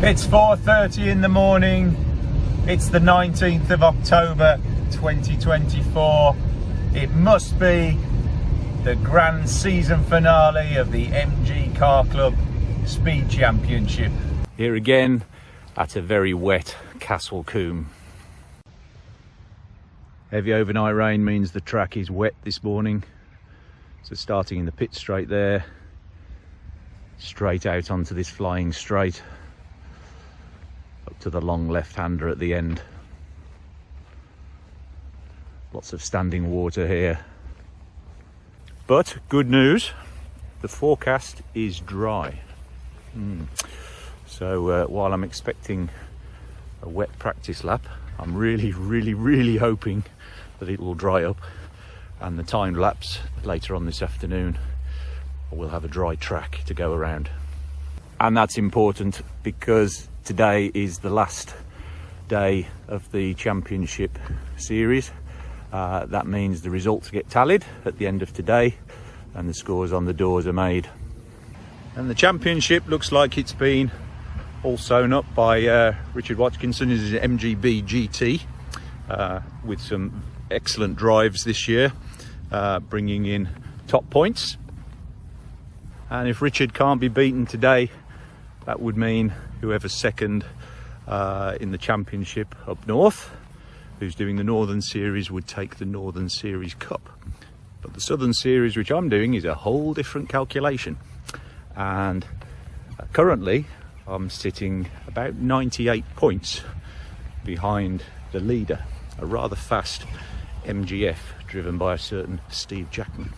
It's 4:30 in the morning. It's the 19th of October 2024. It must be the grand season finale of the MG Car Club Speed Championship. Here again at a very wet Combe. Heavy overnight rain means the track is wet this morning. So starting in the pit straight there, straight out onto this flying straight, up to the long left-hander at the end. Lots of standing water here. But good news, the forecast is dry. So while I'm expecting a wet practice lap, I'm really hoping that it will dry up, and the timed laps later on this afternoon we'll have a dry track to go around. And that's important because today is the last day of the championship series. That means the results get tallied at the end of today and the scores on the doors are made. And the championship looks like it's been all sewn up by Richard Watkinson, his MGB GT, with some excellent drives this year, bringing in top points. And if Richard can't be beaten today, that would mean whoever's second in the championship up north, who's doing the Northern Series, would take the Northern Series Cup. But the Southern Series, which I'm doing, is a whole different calculation. And currently I'm sitting about 98 points behind the leader, a rather fast MGF driven by a certain Steve Jackman.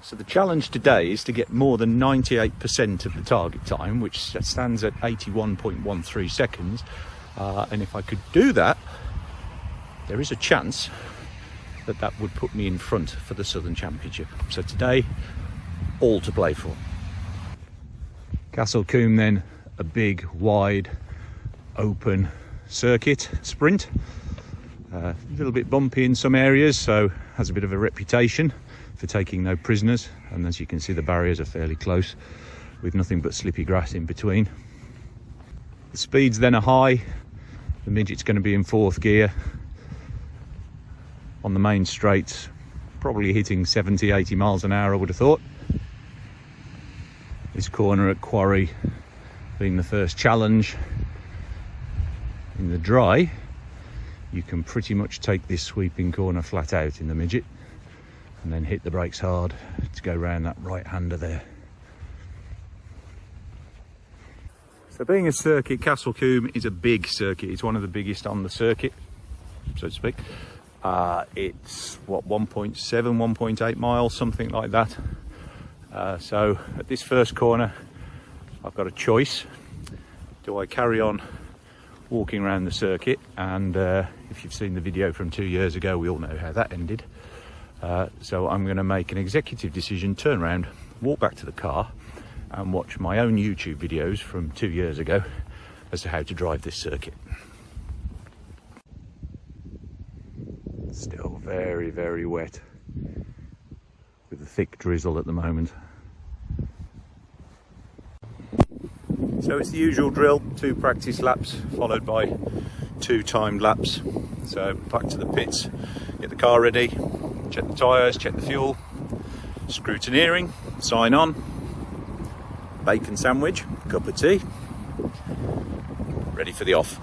So the challenge today is to get more than 98% of the target time, which stands at 81.13 seconds. And if I could do that, there is a chance that that would put me in front for the Southern Championship. So today, all to play for. Combe then, a big, wide, open circuit sprint. A little bit bumpy in some areas, so has a bit of a reputation for taking no prisoners. And as you can see, the barriers are fairly close with nothing but slippy grass in between. The speeds then are high. The Midget's going to be in 4th gear. On the main straights, probably hitting 70-80 miles an hour, I would have thought. This corner at Quarry being the first challenge in the dry, you can pretty much take this sweeping corner flat out in the Midget and then hit the brakes hard to go round that right-hander there. So being a circuit, Combe is a big circuit. It's one of the biggest on the circuit, so to speak. It's what, 1.7, 1.8 miles, something like that. So at this first corner, I've got a choice. Do I carry on walking around the circuit? And if you've seen the video from 2 years ago, we all know how that ended. So I'm going to make an executive decision, turn around, walk back to the car and watch my own YouTube videos from 2 years ago as to how to drive this circuit. Still very wet with a thick drizzle at the moment. So it's the usual drill, 2 practice laps followed by 2 timed laps. So back to the pits, get the car ready, check the tyres, check the fuel, scrutineering, sign on, bacon sandwich, cup of tea, ready for the off.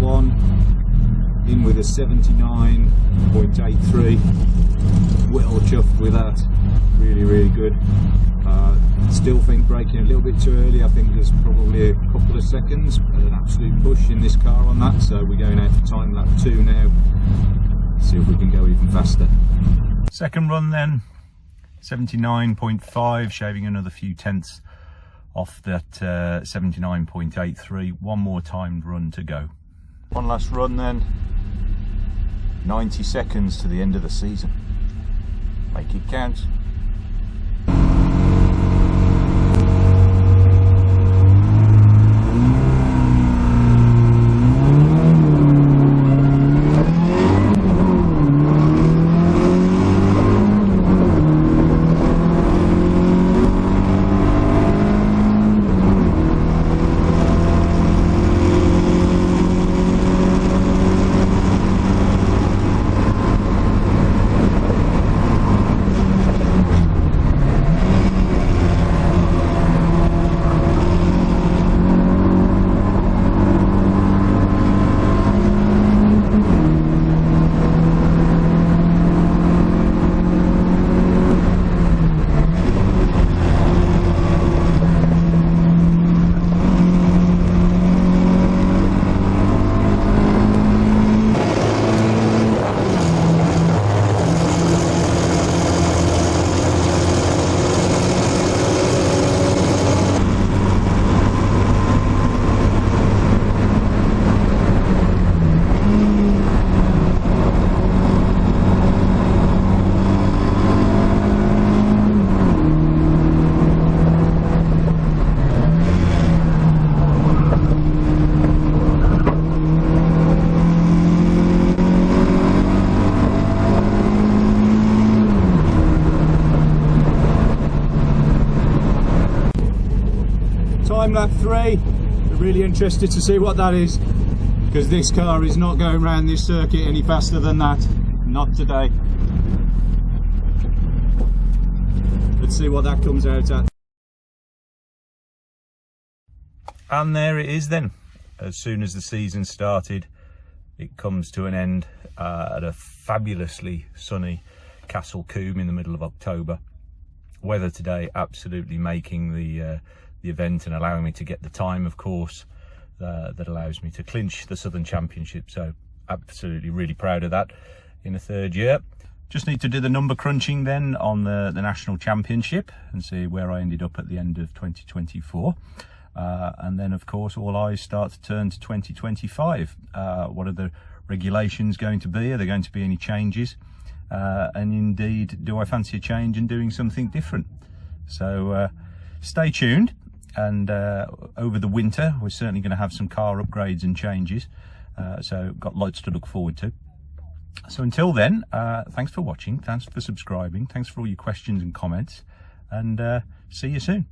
one, in with a 79.83. Well chuffed with that, really good. Still think braking a little bit too early. I think there's probably a couple of seconds, an absolute push in this car on that, so we're going out for time lap 2 now. See if we can go even faster. Second run then, 79.5, shaving another few tenths off that 79.83. One more timed run to go. One last run then, 90 seconds to the end of the season. Make it count. Time lap 3, we're really interested to see what that is, because this car is not going around this circuit any faster than that. Not today. Let's see what that comes out at. And there it is then. As soon as the season started, it comes to an end at a fabulously sunny Castle Combe in the middle of October. Weather today absolutely making the event and allowing me to get the time, of course, that allows me to clinch the Southern Championship. So absolutely really proud of that in the 3rd year. Just need to do the number crunching then on the National Championship and see where I ended up at the end of 2024. And then, of course, all eyes start to turn to 2025. What are the regulations going to be? Are there going to be any changes? And indeed, do I fancy a change and doing something different? So stay tuned. And over the winter, we're certainly going to have some car upgrades and changes. So got lots to look forward to. So until then, thanks for watching. Thanks for subscribing. Thanks for all your questions and comments. And see you soon.